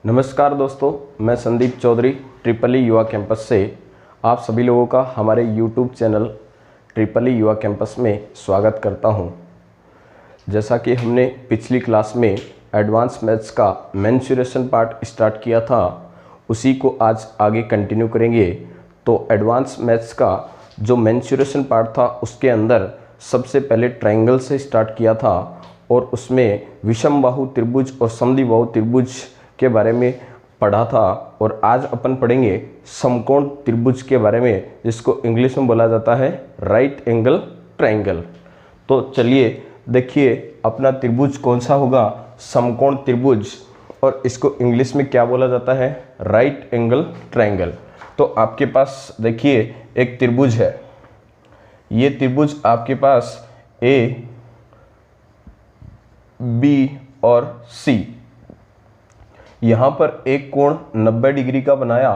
नमस्कार दोस्तों, मैं संदीप चौधरी ट्रिपल ई युवा कैंपस से आप सभी लोगों का हमारे YouTube चैनल ट्रिपल ई युवा कैंपस में स्वागत करता हूं। जैसा कि हमने पिछली क्लास में एडवांस मैथ्स का मेंसुरेशन पार्ट स्टार्ट किया था, उसी को आज आगे कंटिन्यू करेंगे। तो एडवांस मैथ्स का जो मेंसुरेशन पार्ट था उसके अंदर सबसे पहले ट्रायंगल से स्टार्ट किया था और उसमें विषम बाहु त्रिभुज और समद्विबाहु त्रिभुज के बारे में पढ़ा था। और आज अपन पढ़ेंगे समकोण त्रिभुज के बारे में, जिसको इंग्लिश में बोला जाता है राइट एंगल ट्रायंगल। तो चलिए देखिए अपना त्रिभुज कौन सा होगा, समकोण त्रिभुज, और इसको इंग्लिश में क्या बोला जाता है, राइट एंगल ट्रायंगल। तो आपके पास देखिए एक त्रिभुज है, ये त्रिभुज आपके पास ए बी और सी, यहाँ पर एक कोण 90 डिग्री का बनाया।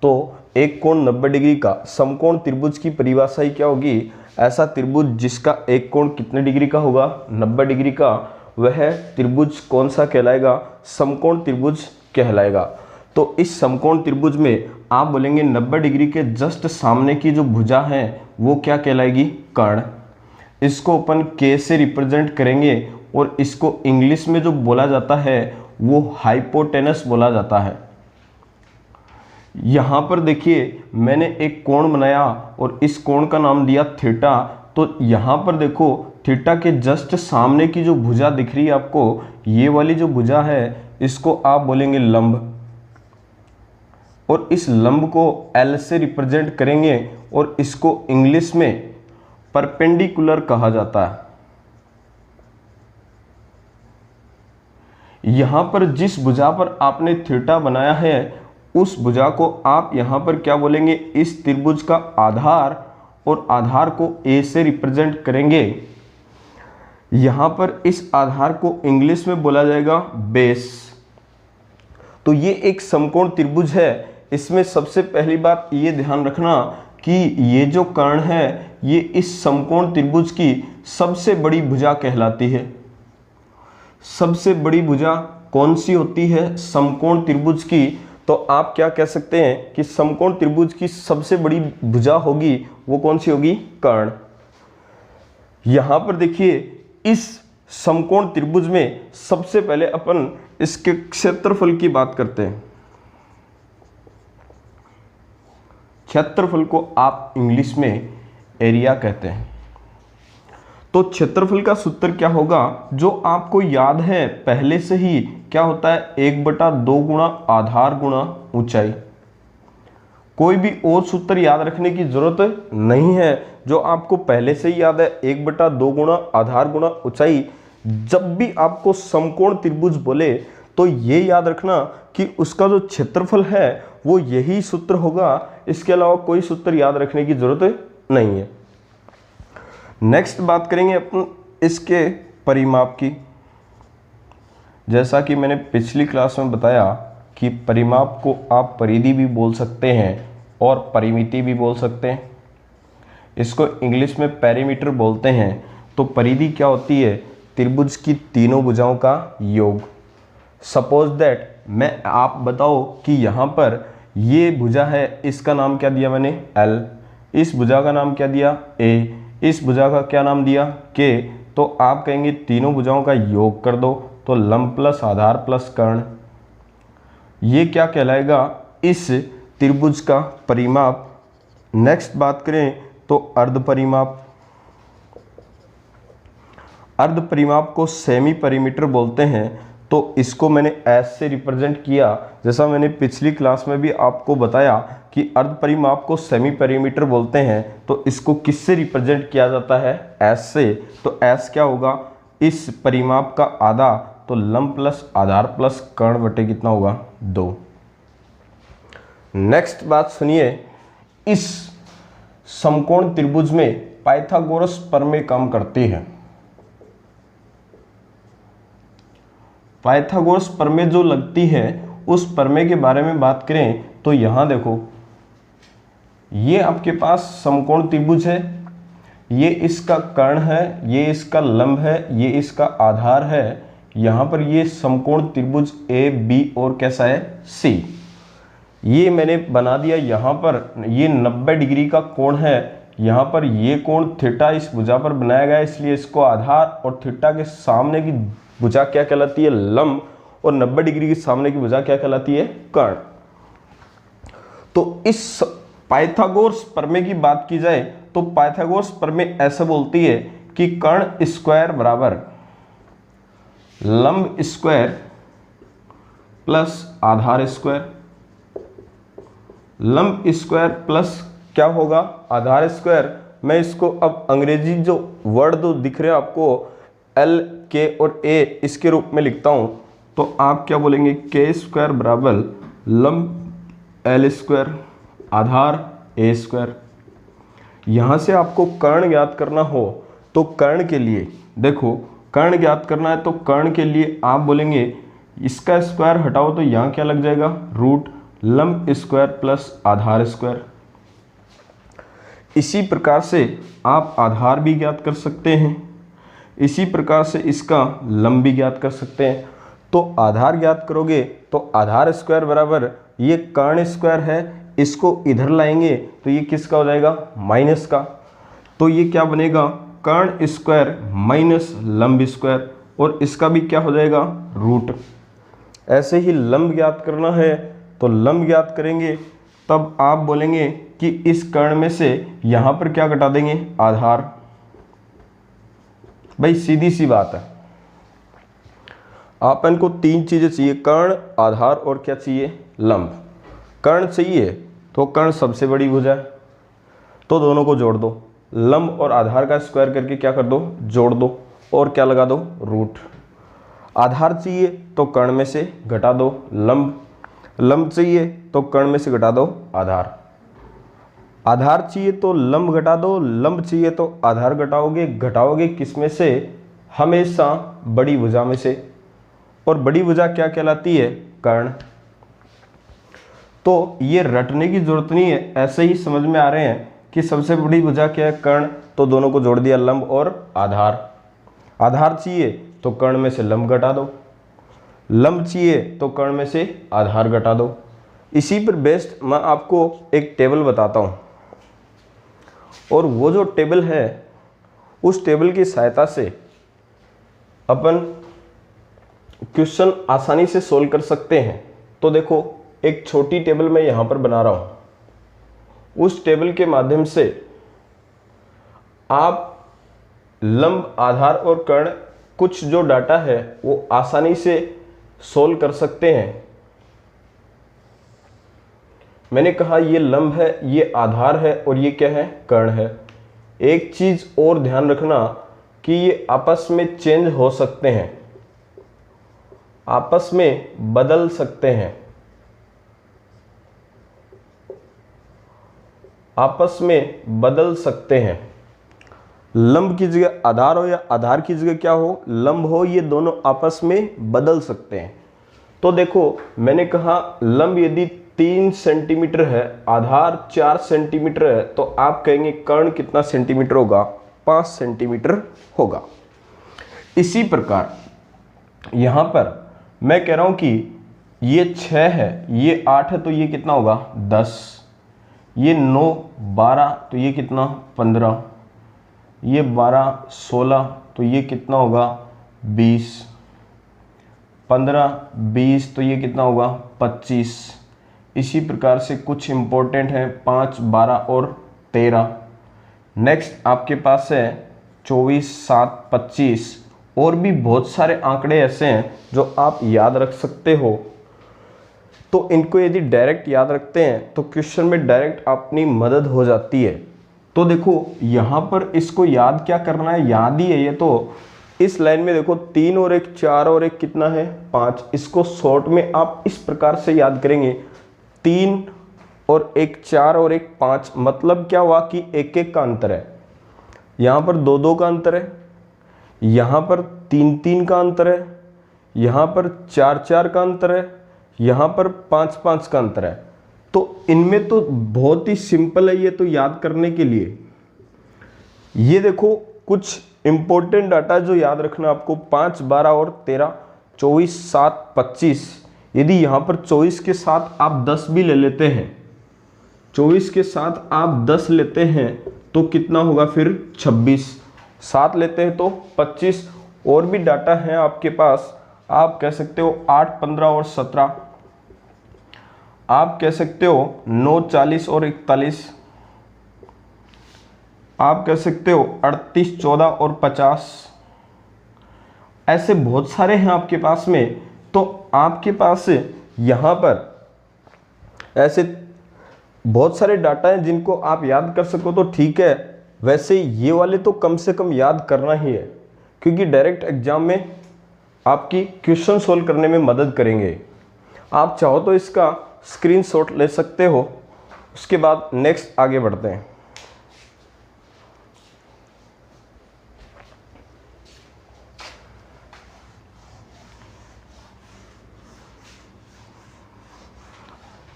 तो एक कोण 90 डिग्री का समकोण त्रिभुज की परिभाषा ही क्या होगी, ऐसा त्रिभुज जिसका एक कोण कितने डिग्री का होगा, 90 डिग्री का, वह त्रिभुज कौन सा कहलाएगा, समकोण त्रिभुज कहलाएगा। तो इस समकोण त्रिभुज में आप बोलेंगे 90 डिग्री के जस्ट सामने की जो भुजा है वो क्या कहलाएगी, कर्ण। इसको अपन के से रिप्रेजेंट करेंगे और इसको इंग्लिश में जो बोला जाता है वो हाइपोटेनस बोला जाता है। यहां पर देखिए मैंने एक कोण बनाया और इस कोण का नाम दिया थीटा। तो यहां पर देखो थीटा के जस्ट सामने की जो भुजा दिख रही है आपको, ये वाली जो भुजा है इसको आप बोलेंगे लंब, और इस लंब को एल से रिप्रेजेंट करेंगे और इसको इंग्लिश में परपेंडिकुलर कहा जाता है। यहां पर जिस भुजा पर आपने थीटा बनाया है उस भुजा को आप यहां पर क्या बोलेंगे, इस त्रिभुज का आधार, और आधार को ए से रिप्रेजेंट करेंगे। यहां पर इस आधार को इंग्लिश में बोला जाएगा बेस। तो ये एक समकोण त्रिभुज है। इसमें सबसे पहली बात ये ध्यान रखना कि ये जो कर्ण है ये इस समकोण त्रिभुज की सबसे बड़ी भुजा कहलाती है। सबसे बड़ी भुजा कौन सी होती है, समकोण त्रिभुज की। तो आप क्या कह सकते हैं कि समकोण त्रिभुज की सबसे बड़ी भुजा होगी वो कौन सी होगी, कर्ण। यहां पर देखिए इस समकोण त्रिभुज में सबसे पहले अपन इसके क्षेत्रफल की बात करते हैं। क्षेत्रफल को आप इंग्लिश में एरिया कहते हैं। तो क्षेत्रफल का सूत्र क्या होगा, जो आपको याद है पहले से ही, क्या होता है, 1/2 गुणा आधार गुणा ऊंचाई। कोई भी और सूत्र याद रखने की जरूरत नहीं है, जो आपको पहले से ही याद है, 1/2 गुणा आधार गुणा ऊंचाई। जब भी आपको समकोण त्रिभुज बोले तो ये याद रखना कि उसका जो क्षेत्रफल है वो यही सूत्र होगा, इसके अलावा कोई सूत्र याद रखने की जरूरत नहीं है। नेक्स्ट बात करेंगे अपन इसके परिमाप की। जैसा कि मैंने पिछली क्लास में बताया कि परिमाप को आप परिधि भी बोल सकते हैं और परिमिति भी बोल सकते हैं। इसको इंग्लिश में पेरीमीटर बोलते हैं। तो परिधि क्या होती है, त्रिभुज की तीनों भुजाओं का योग। सपोज दैट मैं आप बताओ कि यहाँ पर ये भुजा है, इसका नाम क्या दिया मैंने, एल। इस भुजा का नाम क्या दिया, ए। इस भुजा का क्या नाम दिया, के। तो आप कहेंगे तीनों भुजाओं का योग कर दो, तो लंब प्लस आधार प्लस कर्ण, ये क्या कहलाएगा, इस त्रिभुज का परिमाप। नेक्स्ट बात करें तो अर्ध परिमाप। अर्ध परिमाप को सेमी परिमीटर बोलते हैं। तो इसको मैंने एस से रिप्रेजेंट किया। जैसा मैंने पिछली क्लास में भी आपको बताया कि अर्ध परिमाप को सेमी परिमीटर बोलते हैं। तो इसको किससे रिप्रेजेंट किया जाता है, एस से। तो एस क्या होगा, इस परिमाप का आधा, तो लंब प्लस आधार प्लस कर्ण बटे कितना होगा, 2। नेक्स्ट बात सुनिए, इस समकोण त्रिभुज में पाइथागोरस प्रमेय काम करती है। पाइथागोरस प्रमेय जो लगती है उस प्रमेय के बारे में बात करें तो यहां देखो, ये आपके पास समकोण त्रिभुज है, ये इसका कर्ण है, ये इसका लंब है, ये इसका आधार है, यहाँ पर ये समकोण त्रिभुज ए बी और कैसा है सी, ये मैंने बना दिया। यहाँ पर ये 90 डिग्री का कोण है, यहाँ पर ये कोण थीटा इस भुजा पर बनाया गया है, इसलिए इसको आधार, और थीटा के सामने की भुजा क्या कहलाती है लंब, और 90 डिग्री के सामने की भुजा क्या कहलाती है कर्ण। तो इस पाइथागोरस प्रमेय की बात की जाए तो पाइथागोरस प्रमेय ऐसा बोलती है कि कर्ण स्क्वायर बराबर लंब स्क्वायर प्लस आधार स्क्वायर, लंब स्क्वायर प्लस क्या होगा आधार स्क्वायर। मैं इसको अब अंग्रेजी जो वर्ड दो दिख रहे हैं आपको एल के और ए इसके रूप में लिखता हूं, तो आप क्या बोलेंगे के स्क्वायर बराबर लंब एल स्क्वायर आधार ए स्क्वायर। यहां से आपको कर्ण ज्ञात करना हो तो कर्ण के लिए देखो, कर्ण ज्ञात करना है तो कर्ण के लिए आप बोलेंगे इसका स्क्वायर हटाओ तो यहां क्या लग जाएगा रूट लंब स्क्वायर प्लस आधार स्क्वायर। इसी प्रकार से आप आधार भी ज्ञात कर सकते हैं, इसी प्रकार से इसका लंब भी ज्ञात कर सकते हैं। तो आधार ज्ञात करोगे तो आधार स्क्वायर बराबर ये कर्ण स्क्वायर है, इसको इधर लाएंगे तो ये किसका हो जाएगा माइनस का, तो ये क्या बनेगा कर्ण स्क्वायर माइनस लंब स्क्वायर, और इसका भी क्या हो जाएगा रूट। ऐसे ही लंब ज्ञात करना है तो लंब ज्ञात करेंगे, तब आप बोलेंगे कि इस कर्ण में से यहां पर क्या घटा देंगे आधार। भाई सीधी सी बात है, आप इनको तीन चीजें चाहिए कर्ण आधार और क्या चाहिए लंब। कर्ण चाहिए तो कर्ण सबसे बड़ी भुजा है तो दोनों को जोड़ दो, लंब और आधार का स्क्वायर करके क्या कर दो जोड़ दो, और क्या लगा दो रूट। आधार चाहिए तो कर्ण में से घटा दो लंब, लंब चाहिए तो कर्ण में से घटा दो आधार, आधार चाहिए तो लंब घटा दो, लंब चाहिए तो आधार घटाओगे। घटाओगे किस में से हमेशा बड़ी भुजा में से, और बड़ी भुजा क्या कहलाती है कर्ण। तो ये रटने की जरूरत नहीं है, ऐसे ही समझ में आ रहे हैं कि सबसे बड़ी भुजा क्या है कर्ण, तो दोनों को जोड़ दिया लंब और आधार। आधार चाहिए तो कर्ण में से लंब घटा दो, लंब चाहिए तो कर्ण में से आधार घटा दो। इसी पर बेस्ड मैं आपको एक टेबल बताता हूं, और वो जो टेबल है उस टेबल की सहायता से अपन क्वेश्चन आसानी से सोल्व कर सकते हैं। तो देखो एक छोटी टेबल मैं यहां पर बना रहा हूं, उस टेबल के माध्यम से आप लंब आधार और कर्ण कुछ जो डाटा है वो आसानी से सोल्व कर सकते हैं। मैंने कहा ये लंब है, ये आधार है और ये क्या है कर्ण है। एक चीज और ध्यान रखना कि ये आपस में चेंज हो सकते हैं, आपस में बदल सकते हैं, आपस में बदल सकते हैं। लंब की जगह आधार हो या आधार की जगह क्या हो लंब हो, ये दोनों आपस में बदल सकते हैं। तो देखो मैंने कहा लंब यदि 3 सेंटीमीटर है, आधार 4 सेंटीमीटर है, तो आप कहेंगे कर्ण कितना सेंटीमीटर होगा 5 सेंटीमीटर होगा। इसी प्रकार यहां पर मैं कह रहा हूं कि ये 6 है, ये 8 है, तो ये कितना होगा 10, ये 9 12 तो ये कितना 15, ये 12 16 तो ये कितना होगा 20, 15 20 तो ये कितना होगा 25। इसी प्रकार से कुछ इंपॉर्टेंट है 5 12 और 13। नेक्स्ट आपके पास है 24 7 25, और भी बहुत सारे आंकड़े ऐसे हैं जो आप याद रख सकते हो। तो इनको यदि डायरेक्ट याद रखते हैं तो क्वेश्चन में डायरेक्ट अपनी मदद हो जाती है। तो देखो यहाँ पर इसको याद क्या करना है, याद ही है ये। तो इस लाइन में देखो 3 और 1 4 और 1 कितना है 5। इसको शॉर्ट में आप इस प्रकार से याद करेंगे 3 और 1 4 और 1 5, मतलब क्या हुआ कि 1 1 का अंतर है, यहाँ पर 2 2 का अंतर है, यहाँ पर 3 3 का अंतर है, यहाँ पर 4 4 का अंतर है, यहाँ पर 5 5 का अंतर है। तो इनमें तो बहुत ही सिंपल है ये तो याद करने के लिए। ये देखो कुछ इंपॉर्टेंट डाटा जो याद रखना आपको 5, 12 और 13, 24, 7, 25। यदि यहाँ पर 24 के साथ आप 10 भी ले लेते हैं, 24 के साथ आप 10 लेते हैं तो कितना होगा फिर 26, 7 लेते हैं तो 25। और भी डाटा है आपके पास, आप कह सकते हो 8, 15 और 17, आप कह सकते हो 9, 40 और 41, आप कह सकते हो 38, 14 और 50। ऐसे बहुत सारे हैं आपके पास में। तो आपके पास यहाँ पर ऐसे बहुत सारे डाटा हैं जिनको आप याद कर सको तो ठीक है, वैसे ये वाले तो कम से कम याद करना ही है, क्योंकि डायरेक्ट एग्जाम में आपकी क्वेश्चन सोल्व करने में मदद करेंगे। आप चाहो तो इसका स्क्रीनशॉट ले सकते हो। उसके बाद नेक्स्ट आगे बढ़ते हैं।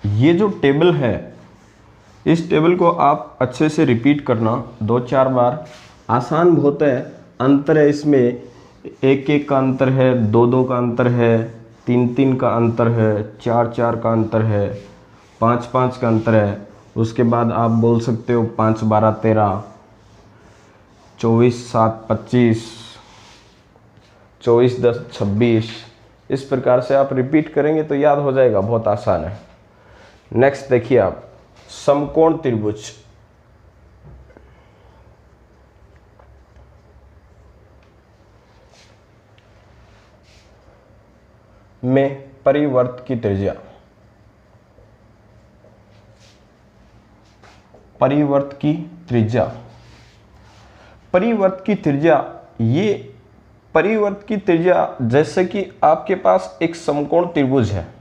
ये जो टेबल है, इस टेबल को आप अच्छे से रिपीट करना 2-4 बार। आसान बहुत है। अंतर है इसमें 1-1 का अंतर है, 2-2 का अंतर है, 3-3 का अंतर है, 4-4 का अंतर है, 5-5 का अंतर है। उसके बाद आप बोल सकते हो 5, 12, 13, 24, 7, 25, 24, 10, 26। इस प्रकार से आप रिपीट करेंगे तो याद हो जाएगा, बहुत आसान है। नेक्स्ट देखिए आप, समकोण त्रिभुज में परिवर्त की त्रिज्या, परिवर्त की त्रिज्या, परिवर्त की त्रिज्या, ये परिवर्त की त्रिज्या जैसे कि आपके पास एक समकोण त्रिभुज है।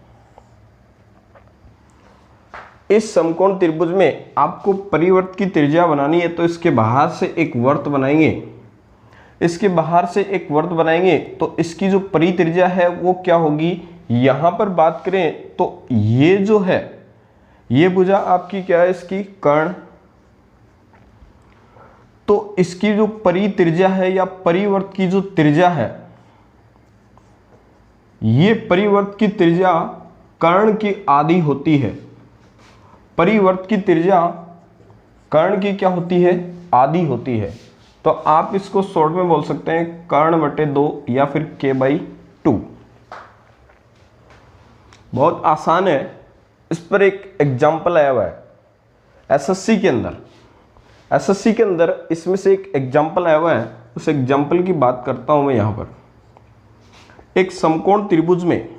इस समकोण त्रिभुज में आपको परिवर्त की त्रिज्या बनानी है तो इसके बाहर से एक वर्त बनाएंगे। इसके बाहर से एक वर्त बनाएंगे तो इसकी जो परित्रिज्या है वो क्या होगी। यहां पर बात करें तो ये जो है, ये भुजा आपकी क्या है, इसकी कर्ण। तो इसकी जो परित्रिज्या है या परिवर्त की जो त्रिज्या है, ये परिवर्त की त्रिज्या कर्ण की आधी होती है। परिवर्त की त्रिज्या कर्ण की क्या होती है, आधी होती है। तो आप इसको शॉर्ट में बोल सकते हैं कर्ण/2 या फिर k/2। बहुत आसान है। इस पर एक एग्जाम्पल आया हुआ है एसएससी के अंदर। एसएससी के अंदर इसमें से एक एग्जाम्पल आया हुआ है, उस एग्जाम्पल की बात करता हूं मैं। यहां पर एक समकोण त्रिभुज में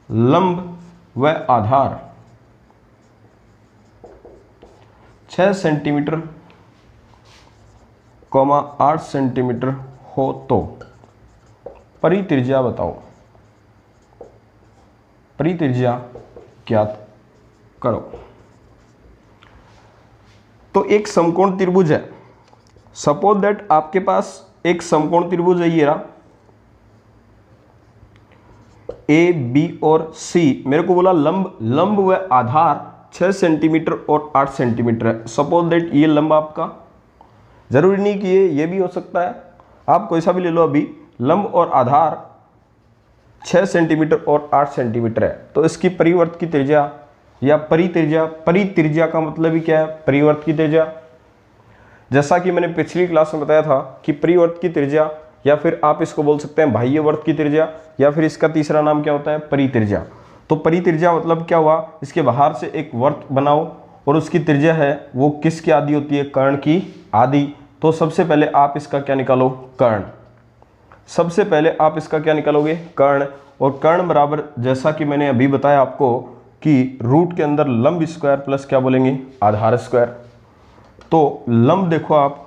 लंब व आधार 6 सेंटीमीटर, 8 सेंटीमीटर हो तो परित्रिज्या बताओ। परित्रिज्या ज्ञात करो। तो एक समकोण त्रिभुज है। सपोज दैट आपके पास एक समकोण त्रिभुज है, ये रहा ए, बी और सी। मेरे को बोला लंब व आधार 6 सेंटीमीटर और 8 सेंटीमीटर है। सपोज दैट ये लंब आपका, जरूरी नहीं कि ये भी हो सकता है, आप कोई सा भी ले लो। अभी लंब और आधार 6 सेंटीमीटर और 8 सेंटीमीटर है। तो इसकी परिवर्त की त्रिज्या या परित्रिज्या, परित्रिज्या का मतलब ही क्या है, परिवर्त की त्रिज्या। जैसा कि मैंने पिछली क्लास में बताया था कि परिवर्त की त्रिज्या, या फिर आप इसको बोल सकते हैं बाह्य वर्त की त्रिज्या, या फिर इसका तीसरा नाम क्या होता है, परित्रिज्या। तो परित्रिज्या मतलब क्या हुआ, इसके बाहर से एक वर्त बनाओ और उसकी त्रिज्या है वो किसकी आधी होती है, कर्ण की आधी। तो सबसे पहले आप इसका क्या निकालो, कर्ण। सबसे पहले आप इसका क्या निकालोगे, कर्ण। और कर्ण बराबर, जैसा कि मैंने अभी बताया आपको कि रूट के अंदर लंब स्क्वायर प्लस क्या बोलेंगे, आधार स्क्वायर। तो लंब देखो आप,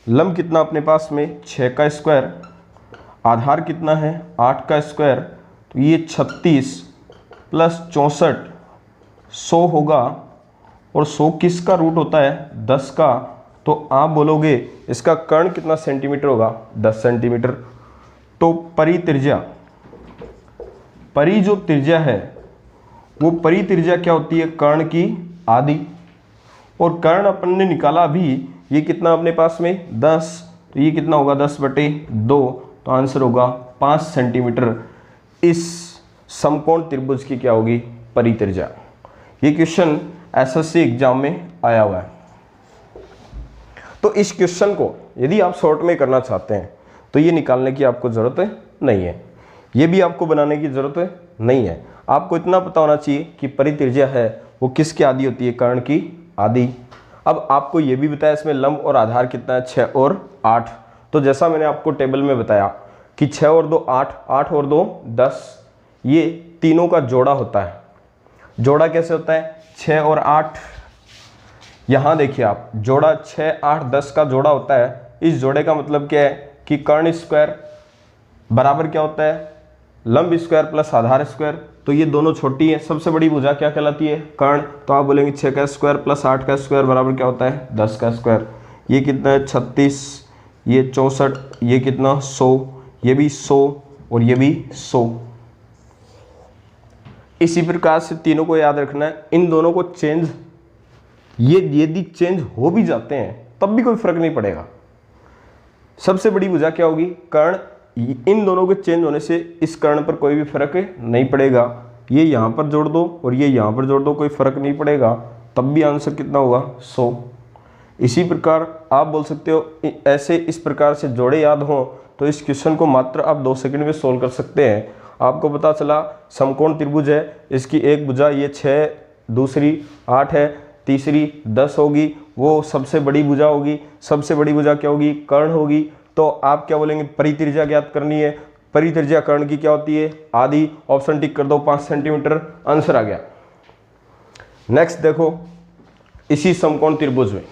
लंब कितना अपने पास में 6 का स्क्वायर, आधार कितना है 8 का स्क्वायर। तो ये 36 प्लस 64 100 होगा। और 100 किसका रूट होता है, 10 का। तो आप बोलोगे इसका कर्ण कितना सेंटीमीटर होगा, 10 सेंटीमीटर। तो परित्रिज्या, परि जो त्रिज्या है वो परित्रिज्या क्या होती है, कर्ण की आधी। और कर्ण अपन ने निकाला अभी, ये कितना अपने पास में 10, तो ये कितना होगा 10/2, तो आंसर होगा 5 सेंटीमीटर इस समकोण त्रिभुज की क्या होगी, परित्रिज्या। ये क्वेश्चन एसएससी एग्जाम में आया हुआ है। तो इस क्वेश्चन को यदि आप शॉर्ट में करना चाहते हैं तो ये निकालने की आपको ज़रूरत नहीं है, ये भी आपको बनाने की ज़रूरत नहीं है। आपको इतना पता होना चाहिए कि परित्रिज्या है वो किसकी आधी होती है, कर्ण की आधी। अब आपको ये भी बताया इसमें लंब और आधार कितना है, 6 और 8। तो जैसा मैंने आपको टेबल में बताया कि 6 और 2 8, 8 और 2 10, ये तीनों का जोड़ा होता है। जोड़ा कैसे होता है, 6 और 8। यहाँ देखिए आप, जोड़ा 6 8 10 का जोड़ा होता है। इस जोड़े का मतलब क्या है कि कर्ण स्क्वायर बराबर क्या होता है, लंब स्क्वायर प्लस आधार स्क्वायर। तो ये दोनों छोटी है, सबसे बड़ी भुजा क्या कहलाती है, कर्ण। तो आप बोलेंगे 6 का स्क्वायर प्लस 8 का स्क्वायर बराबर क्या होता है, 10 का स्क्वायर। ये कितना है 36, ये 64, ये कितना 100, ये भी 100 और ये भी 100। इसी प्रकार से तीनों को याद रखना है। इन दोनों को चेंज, ये यदि चेंज हो भी जाते हैं तब भी कोई फर्क नहीं पड़ेगा। सबसे बड़ी भुजा क्या होगी, कर्ण। इन दोनों के चेंज होने से इस कर्ण पर कोई भी फर्क नहीं पड़ेगा। ये यहाँ पर जोड़ दो और ये यहाँ पर जोड़ दो, कोई फर्क नहीं पड़ेगा, तब भी आंसर कितना होगा 100। इसी प्रकार आप बोल सकते हो, ऐसे इस प्रकार से जोड़े याद हों तो इस क्वेश्चन को मात्र आप 2 सेकंड में सोल्व कर सकते हैं। आपको पता चला समकोण त्रिभुज है, इसकी एक भुजा ये 6, दूसरी 8 है, तीसरी 10 होगी, वो सबसे बड़ी भुजा होगी। सबसे बड़ी भुजा क्या होगी, कर्ण होगी। तो आप क्या बोलेंगे, परित्रिज्या ज्ञात करनी है। परित्रिज्या कर्ण की क्या होती है, आधी। ऑप्शन टिक कर दो, 5 सेंटीमीटर, आंसर आ गया। नेक्स्ट देखो, इसी समकोण त्रिभुज में,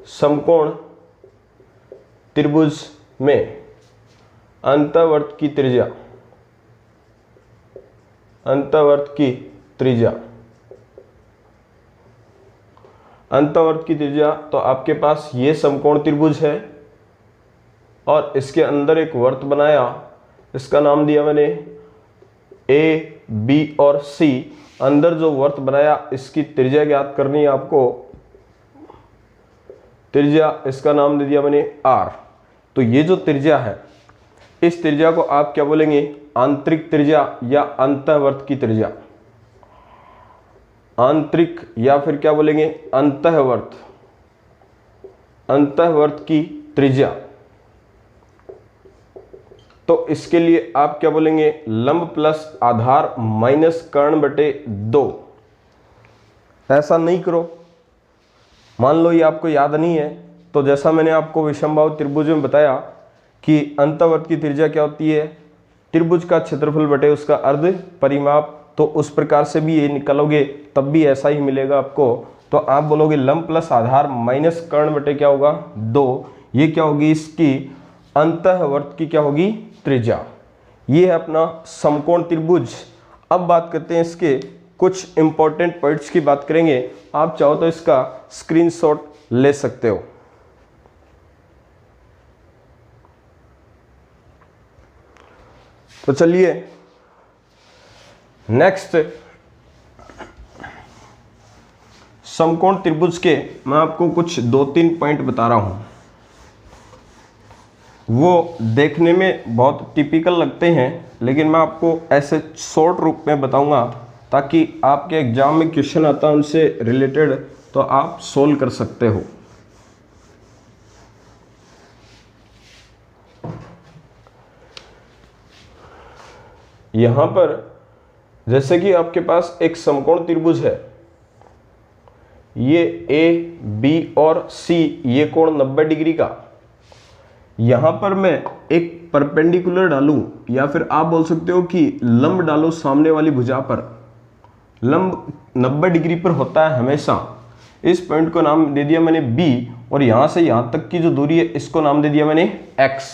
समकोण त्रिभुज में अंतःवर्त की त्रिज्या, अंतःवर्त की त्रिज्या, अंतःवर्त की त्रिज्या। तो आपके पास ये समकोण त्रिभुज है और इसके अंदर एक वर्त बनाया, इसका नाम दिया मैंने ए, बी और सी। अंदर जो वर्त बनाया इसकी त्रिज्या ज्ञात करनी है आपको। त्रिज्या, इसका नाम दे दिया मैंने आर। तो ये जो त्रिज्या है, इस त्रिज्या को आप क्या बोलेंगे, आंतरिक त्रिज्या या अंतःवर्त की त्रिज्या। आंतरिक या फिर क्या बोलेंगे, अंतःवर्त, अंतःवर्त की त्रिज्या। तो इसके लिए आप क्या बोलेंगे, लंब प्लस आधार माइनस कर्ण बटे 2। ऐसा नहीं करो, मान लो ये आपको याद नहीं है, तो जैसा मैंने आपको विषमबाहु त्रिभुज में बताया कि अंतःवर्त की त्रिज्या क्या होती है, त्रिभुज का क्षेत्रफल बटे उसका अर्ध परिमाप। तो उस प्रकार से भी ये निकालोगे तब भी ऐसा ही मिलेगा आपको। तो आप बोलोगे लंब प्लस आधार माइनस कर्ण बटे क्या होगा 2। ये क्या होगी, इसकी अंतःवर्त की क्या होगी, त्रिज्या। ये है अपना समकोण त्रिभुज। अब बात करते हैं इसके कुछ इंपॉर्टेंट पॉइंट्स की बात करेंगे। आप चाहो तो इसका स्क्रीनशॉट ले सकते हो। तो चलिए नेक्स्ट, समकोण त्रिभुज के मैं आपको कुछ 2-3 पॉइंट बता रहा हूं। वो देखने में बहुत टिपिकल लगते हैं, लेकिन मैं आपको ऐसे शॉर्ट रूप में बताऊंगा ताकि आपके एग्जाम में क्वेश्चन आता है उनसे रिलेटेड, तो आप सोल्व कर सकते हो। यहां पर जैसे कि आपके पास एक समकोण त्रिभुज है, ये ए, बी और सी, ये कोण 90 डिग्री का। यहां पर मैं एक परपेंडिकुलर डालूं या फिर आप बोल सकते हो कि लंब डालो सामने वाली भुजा पर। लंब 90 डिग्री पर होता है हमेशा। इस पॉइंट को नाम दे दिया मैंने बी और यहां से यहां तक की जो दूरी है इसको नाम दे दिया मैंने एक्स।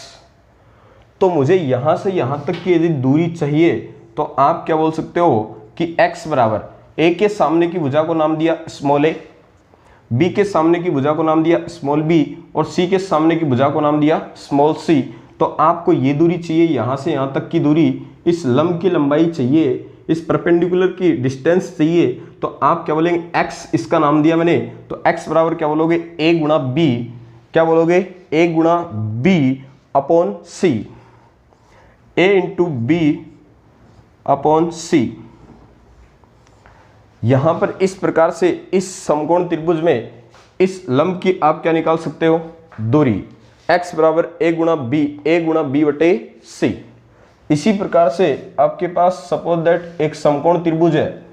तो मुझे यहां से यहां तक की यदि दूरी चाहिए तो आप क्या बोल सकते हो कि x बराबर a के सामने की भुजा को नाम दिया स्मॉल a, b के सामने की भुजा को नाम दिया स्मॉल b और c के सामने की भुजा को नाम दिया स्मॉल c। तो आपको ये दूरी चाहिए, यहां से यहां तक की दूरी, इस लंब की लंबाई चाहिए इस परपेंडिकुलर की डिस्टेंस चाहिए तो आप क्या बोलेंगे, x इसका नाम दिया मैंने, तो x बराबर क्या बोलोगे, a गुणा b, क्या बोलोगे, a गुणा b upon c, a into b upon c। यहां पर इस प्रकार से इस समकोण त्रिभुज में इस लंब की आप क्या निकाल सकते हो, दूरी, x बराबर a गुणा b बटे c। इसी प्रकार से आपके पास सपोज दैट एक समकोण त्रिभुज है,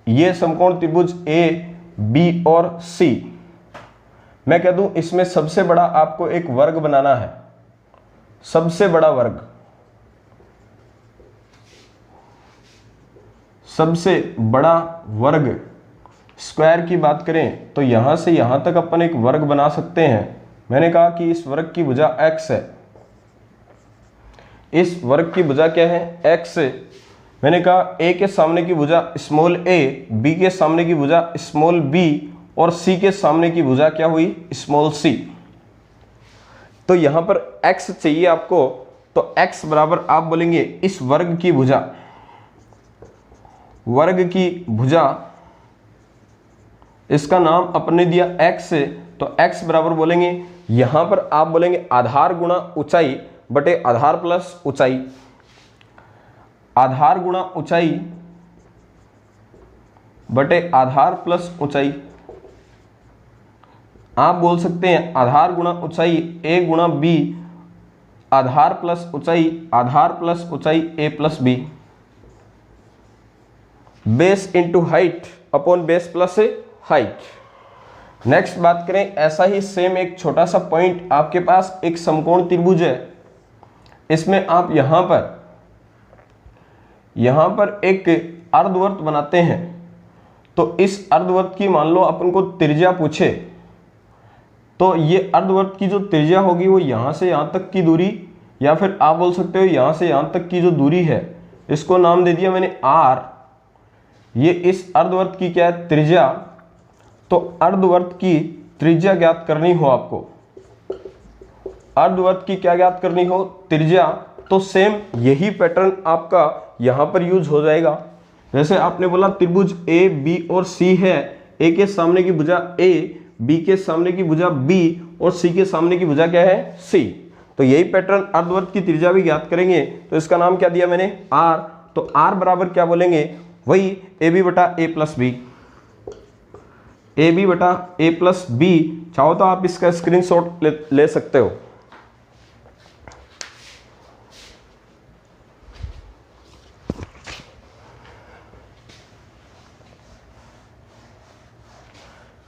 ये समकोण त्रिभुज a b और c, मैं कह दूं इसमें सबसे बड़ा आपको एक वर्ग बनाना है, सबसे बड़ा वर्ग, सबसे बड़ा वर्ग स्क्वायर की बात करें तो यहां से यहां तक अपन एक वर्ग बना सकते हैं। मैंने कहा कि इस वर्ग की भुजा x है, इस वर्ग की भुजा क्या है, x है। मैंने कहा a के सामने की भुजा स्मॉल a, b के सामने की भुजा स्मॉल b और c के सामने की भुजा क्या हुई, स्मॉल c। तो यहां पर x चाहिए आपको, तो x बराबर आप बोलेंगे इस वर्ग की भुजा, वर्ग की भुजा, इसका नाम अपने दिया x है, तो x बराबर बोलेंगे, यहां पर आप बोलेंगे आधार गुणा ऊंचाई बटे आधार प्लस ऊंचाई, आधार गुणा ऊंचाई बटे आधार प्लस ऊंचाई। आप बोल सकते हैं आधार गुणा ऊंचाई a गुणा b, आधार प्लस ऊंचाई a plus b, base into height upon base plus height. Next बात करें, ऐसा ही सेम एक छोटा सा पॉइंट आपके पास एक समकोण त्रिभुज है, इसमें आप यहां पर एक अर्धवर्त बनाते हैं, तो इस अर्धवर्त की मान लो अपन को त्रिज्या पूछे, तो ये अर्धवर्त की जो त्रिज्या होगी वो यहां से यहां तक की दूरी, या फिर आप बोल सकते हो यहां से यहां तक की जो दूरी है, इसको नाम दे दिया मैंने r। ये इस अर्धवर्त की क्या है, त्रिज्या। तो अर्धवर्त की त्रिज्या ज्ञात करनी हो आपको, अर्धवर्त की क्या ज्ञात करनी हो, त्रिज्या, तो सेम यही पैटर्न आपका यहां पर यूज हो जाएगा। जैसे आपने बोला त्रिभुज a b और c है, a के सामने की भुजा a, b के सामने की भुजा b और c के सामने की भुजा क्या है, c। तो यही पैटर्न अर्धवर्त की त्रिज्या भी ज्ञात करेंगे, तो इसका नाम क्या दिया मैंने, r। तो r बराबर क्या बोलेंगे, वही ab बटा a प्लस बी, ab बटा a प्लस बी। चाहो तो आप इसका स्क्रीनशॉट ले सकते हो।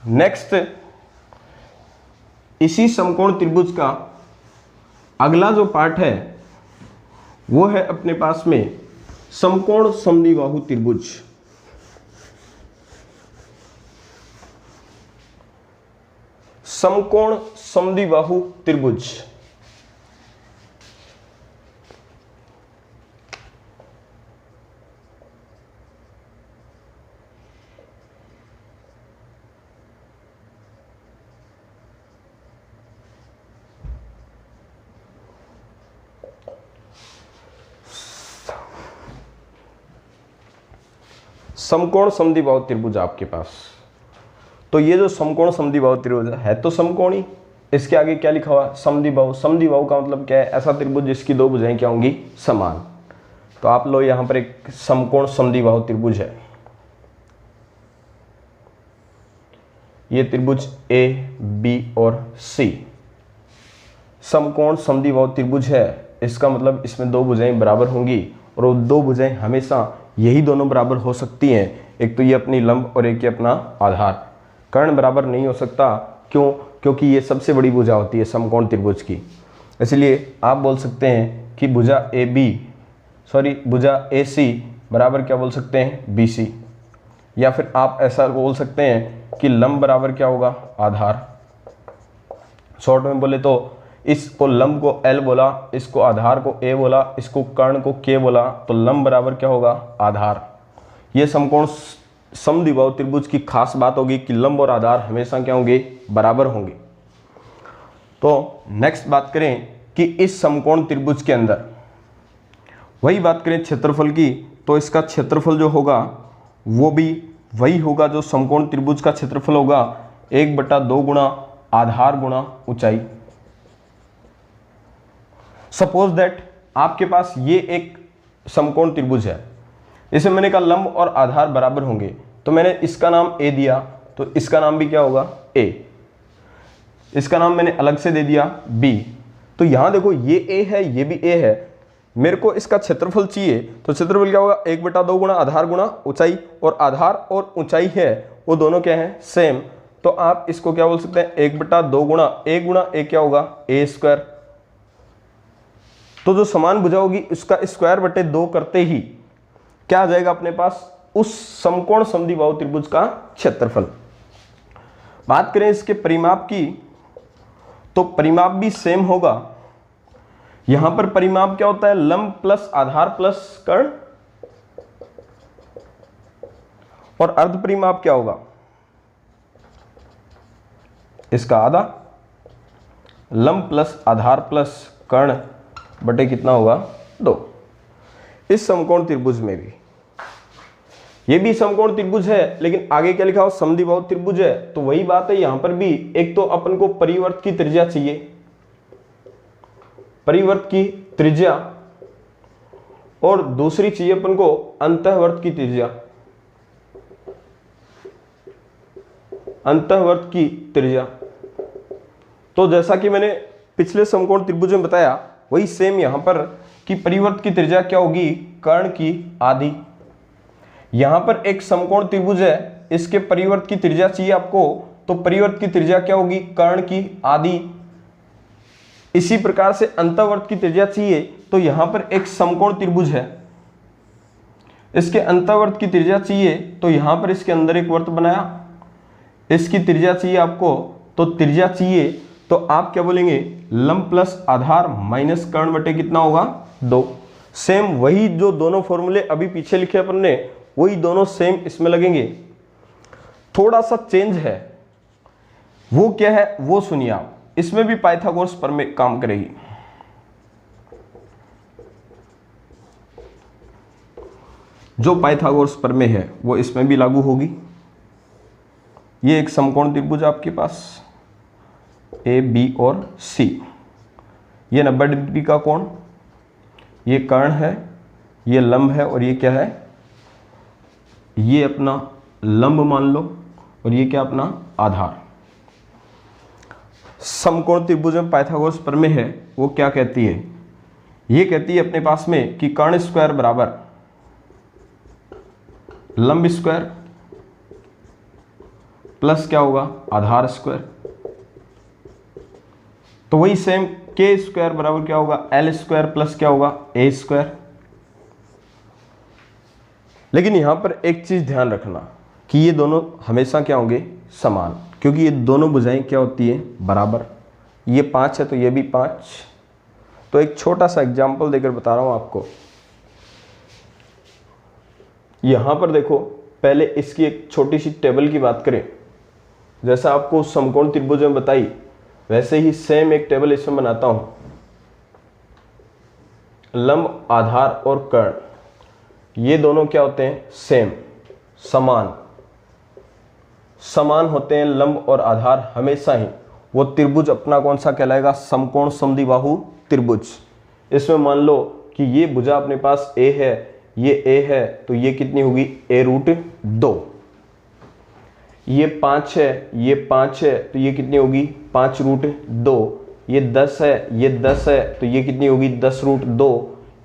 नेक्स्ट, इसी समकोण त्रिभुज का अगला जो पार्ट है वो है अपने पास में समकोण समद्विबाहु त्रिभुज। समकोण समद्विबाहु त्रिभुज, समकोण समद्विबाहु त्रिभुज आपके पास। तो ये जो समकोण समद्विबाहु त्रिभुज है तो समकोणी, इसके आगे क्या लिखा हुआ, समद्विबाहु। समद्विबाहु का मतलब क्या है, ऐसा त्रिभुज जिसकी दो भुजाएं क्या होंगी, समान। तो आप लो यहां पर एक समकोण समद्विबाहु त्रिभुज है, ये त्रिभुज ए बी और सी समकोण समद्विबाहु त्रिभुज है। इसका मतलब इसमें दो भुजाएं बराबर होंगी, और वो दो भुजाएं हमेशा यही दोनों बराबर हो सकती हैं, एक तो ये अपनी लंब और एक ये अपना आधार। कर्ण बराबर नहीं हो सकता, क्यों, क्योंकि ये सबसे बड़ी भुजा होती है समकोण त्रिभुज की। इसलिए आप बोल सकते हैं कि भुजा भुजा ए सी बराबर क्या बोल सकते हैं, बी सी। या फिर आप ऐसा बोल सकते हैं कि लंब बराबर क्या होगा, आधार। शॉर्ट में बोले तो इसको लंब को L बोला, इसको आधार को A बोला, इसको कर्ण को K बोला, तो लंब बराबर क्या होगा, आधार। ये समकोण समद्विबाहु त्रिभुज की खास बात होगी कि लंब और आधार हमेशा क्या होंगे, बराबर होंगे। तो नेक्स्ट बात करें कि इस समकोण त्रिभुज के अंदर वही बात करें क्षेत्रफल की, तो इसका क्षेत्रफल जो होगा वो भी वही होगा जो समकोण त्रिभुज का क्षेत्रफल होगा, 1/2 गुणा आधार गुणा ऊंचाई। सपोज दैट आपके पास ये एक समकोण त्रिभुज है, इसे मैंने कहा लंब और आधार बराबर होंगे, तो मैंने इसका नाम ए दिया, तो इसका नाम भी क्या होगा ए, इसका नाम मैंने अलग से दे दिया बी। तो यहां देखो ये ए है, ये भी ए है, मेरे को इसका क्षेत्रफल चाहिए, तो क्षेत्रफल क्या होगा 1/2 गुणा आधार गुणा ऊंचाई, और आधार और ऊंचाई है वो दोनों क्या है सेम, तो आप इसको क्या बोल सकते हैं 1/2 गुणा ए क्या होगा ए स्क्वायर। तो जो समान भुजा होगी उसका स्क्वायर बटे 2 करते ही क्या आ जाएगा अपने पास, उस समकोण समद्विबाहु त्रिभुज का क्षेत्रफल। बात करें इसके परिमाप की, तो परिमाप भी सेम होगा। यहां पर परिमाप क्या होता है, लंब प्लस आधार प्लस कर्ण, और अर्ध परिमाप क्या होगा इसका आधा, लंब प्लस आधार प्लस कर्ण बटे कितना होगा 2। इस समकोण त्रिभुज में भी, ये भी समकोण त्रिभुज है, लेकिन आगे क्या लिखा हो समद्विबाहु त्रिभुज है, तो वही बात है यहां पर भी, एक तो अपन को परिवर्त की त्रिज्या चाहिए, परिवर्त की त्रिज्या, और दूसरी चाहिए अपन को अंतःवर्त की त्रिज्या, अंतःवर्त की त्रिज्या। तो जैसा कि मैंने पिछले समकोण त्रिभुज में बताया, वही सेम यहां पर कि परिवर्त की त्रिज्या क्या होगी कर्ण की आधी। यहां पर एक समकोण त्रिभुज है, इसके परिवर्त की त्रिज्या चाहिए आपको, तो परिवर्त की त्रिज्या क्या होगी कर्ण की आधी। इसी प्रकार से अंतःवर्त की त्रिज्या चाहिए, तो यहां पर एक समकोण त्रिभुज है, इसके अंतःवर्त की त्रिज्या चाहिए, तो यहां पर इसके अंदर एक वर्त बनाया, इसकी त्रिज्या चाहिए आपको, तो त्रिज्या चाहिए, तो आप क्या बोलेंगे लंब प्लस आधार माइनस कर्ण बटे कितना होगा 2। सेम वही जो दोनों फॉर्मूले अभी पीछे लिखे अपन ने, वही दोनों सेम इसमें लगेंगे। थोड़ा सा चेंज है, वो क्या है वो सुनिए आप, इसमें भी पाइथागोरस प्रमेय काम करेगी। जो पाइथागोरस प्रमेय है वो इसमें भी लागू होगी। ये एक समकोण त्रिभुज आपके पास ए बी और सी, ये 90 डिग्री का कोण, ये कर्ण है, ये लंब है, और ये क्या है ये अपना लंब मान लो, और ये क्या अपना आधार। समकोण त्रिभुज में पाइथागोरस प्रमेय है वो क्या कहती है, ये कहती है अपने पास में कि कर्ण स्क्वायर बराबर लंब स्क्वायर प्लस क्या होगा आधार स्क्वायर। तो वही सेम के स्क्वायर बराबर क्या होगा एल स्क्वायर प्लस क्या होगा ए स्क्वायर। लेकिन यहां पर एक चीज ध्यान रखना कि ये दोनों हमेशा क्या होंगे समान, क्योंकि ये दोनों भुजाएं क्या होती है बराबर। ये 5 है तो ये भी 5। तो एक छोटा सा एग्जांपल देकर बता रहा हूं आपको। यहां पर देखो, पहले इसकी एक छोटी सी टेबल की बात करें, जैसा आपको समकोण त्रिभुज में बताई वैसे ही सेम एक टेबल इसमें बनाता हूं। लंब आधार और कर्ण, ये दोनों क्या होते हैं सेम, समान समान होते हैं लंब और आधार हमेशा ही। वो त्रिभुज अपना कौन सा कहलाएगा समकोण समद्विबाहु त्रिभुज। इसमें मान लो कि ये भुजा अपने पास ए है, ये ए है, तो ये कितनी होगी a√2। ये 5 है, ये 5 है, तो ये कितनी होगी 5√2। ये 10 है, ये 10 है, तो ये कितनी होगी 10√2।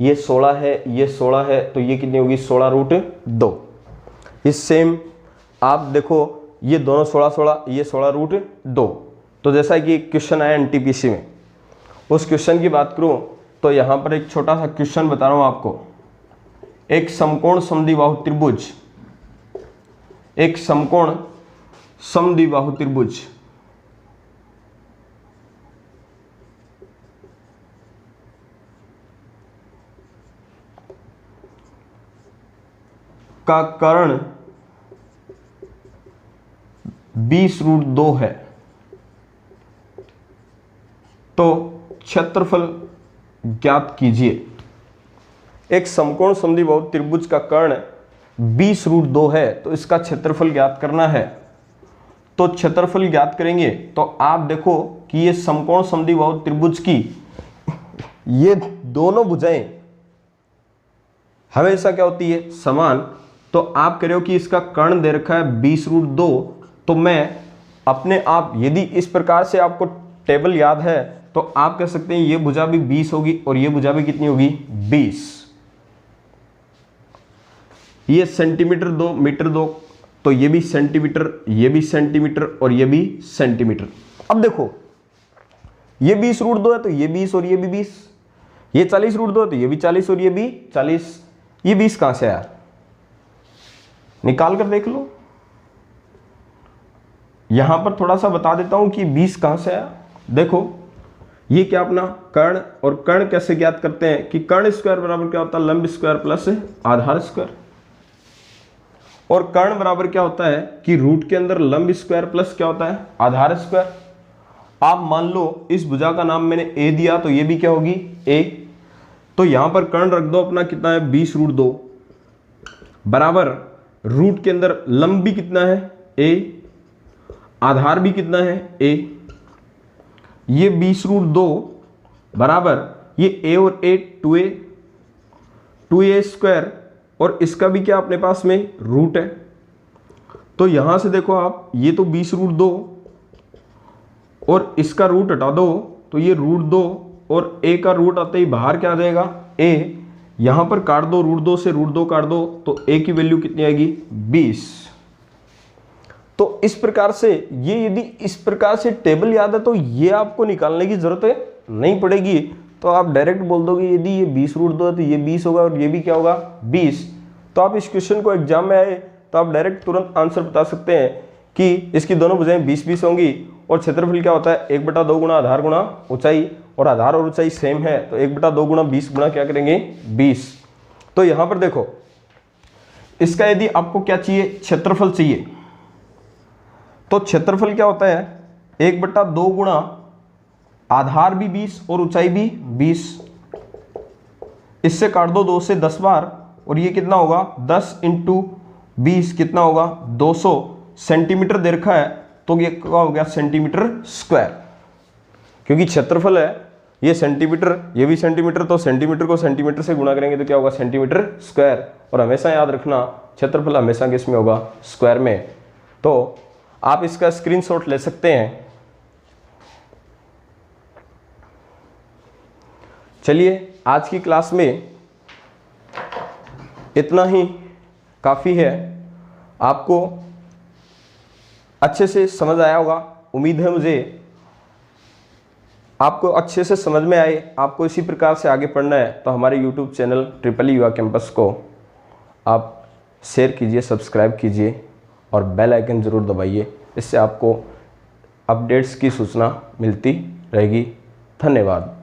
ये 16 है, ये 16 है, तो ये कितनी होगी 16√2। इस सेम आप देखो ये दोनों 16 ये 16√2। तो जैसा कि क्वेश्चन आया एनटीपीसी में, उस क्वेश्चन की बात करूं तो यहां पर एक छोटा सा क्वेश्चन बता रहा हूं आपको। एक समकोण समद्विबाहु त्रिभुज, एक समकोण समद्विबाहु त्रिभुज का कर्ण 20√2 है, तो क्षेत्रफल ज्ञात कीजिए। एक समकोण समद्विबाहु त्रिभुज का कर्ण 20√2 है तो इसका क्षेत्रफल ज्ञात करना है। तो क्षेत्रफल ज्ञात करेंगे तो आप देखो कि ये समकोण समद्विबाहु त्रिभुज की ये दोनों भुजाएं हमेशा क्या होती है, समान। तो आप कह रहे हो कि इसका कर्ण दे रखा है 20√2, तो मैं अपने आप यदि इस प्रकार से आपको टेबल याद है तो आप कह सकते हैं ये भुजा भी 20 होगी और ये भुजा भी कितनी होगी, 20। ये सेंटीमीटर 2 मीटर 2, तो ये भी सेंटीमीटर, ये भी सेंटीमीटर और ये भी सेंटीमीटर। अब देखो ये 20√2 है तो ये 20 और ये भी 20, ये 40√2 है तो ये भी 40 और ये भी 40। ये 20 कहां से आया, निकाल कर देख लो। यहां पर थोड़ा सा बता देता हूं कि 20 कहां से आया। देखो ये क्या अपना कर्ण, और कर्ण कैसे ज्ञात करते हैं कि कर्ण स्क्वायर बराबर क्या होता है, लंब स्क्वायर प्लस आधार स्क्वायर। और कर्ण बराबर क्या होता है कि रूट के अंदर लंब स्क्वायर प्लस क्या होता है, आधार स्क्वायर। आप मान लो इस भुजा का नाम मैंने ए दिया तो ये भी क्या होगी, ए। तो यहां पर कर्ण रख दो अपना कितना है, 20√2 बराबर रूट के अंदर लंब भी कितना है, ए, आधार भी कितना है, ए। ये 20√2 बराबर ये ए और ए 2a स्क्वायर, और इसका भी क्या अपने पास में रूट है। तो यहां से देखो आप, ये तो 20√2 और इसका रूट हटा दो तो ये √2 और a का रूट आते ही बाहर क्या आ जाएगा, a। यहां पर काट दो, √2 से √2 काट दो तो a की वैल्यू कितनी आएगी, 20। तो इस प्रकार से ये यदि इस प्रकार से टेबल याद है तो ये आपको निकालने की जरूरत नहीं पड़ेगी। तो आप डायरेक्ट बोल दोगे यदि ये 20√2 है तो ये 20 होगा और ये भी क्या होगा, 20। तो आप इस क्वेश्चन को एग्जाम में आए तो आप डायरेक्ट तुरंत आंसर बता सकते हैं कि इसकी दोनों भुजाएं 20-20 होंगी। और क्षेत्रफल क्या होता है, 1/2 गुणा आधार गुणा ऊंचाई, और आधार और ऊंचाई सेम है तो 1/2 गुणा 20 गुणा क्या करेंगे, 20। तो यहां पर देखो इसका यदि आपको क्या चाहिए, क्षेत्रफल चाहिए, तो क्षेत्रफल क्या होता है, 1/2 गुणा आधार भी 20 और ऊंचाई भी 20। इससे काट दो 2 से 10 बार और ये कितना होगा, 10 × 20 कितना होगा, 200 सेंटीमीटर दे रखा है तो ये क्या हो गया, सेंटीमीटर स्क्वायर। क्योंकि क्षेत्रफल है ये सेंटीमीटर, ये भी सेंटीमीटर, तो सेंटीमीटर को सेंटीमीटर से गुणा करेंगे तो क्या होगा, सेंटीमीटर स्क्वायर। और हमेशा याद रखना क्षेत्रफल हमेशा किस में होगा, स्क्वायर में। तो आप इसका स्क्रीनशॉट ले सकते हैं। चलिए आज की क्लास में इतना ही काफ़ी है। आपको अच्छे से समझ आया होगा, उम्मीद है मुझे आपको अच्छे से समझ में आए। आपको इसी प्रकार से आगे पढ़ना है तो हमारे YouTube चैनल ट्रिपल युवा कैंपस को आप शेयर कीजिए, सब्सक्राइब कीजिए और बेल आइकन ज़रूर दबाइए। इससे आपको अपडेट्स की सूचना मिलती रहेगी। धन्यवाद।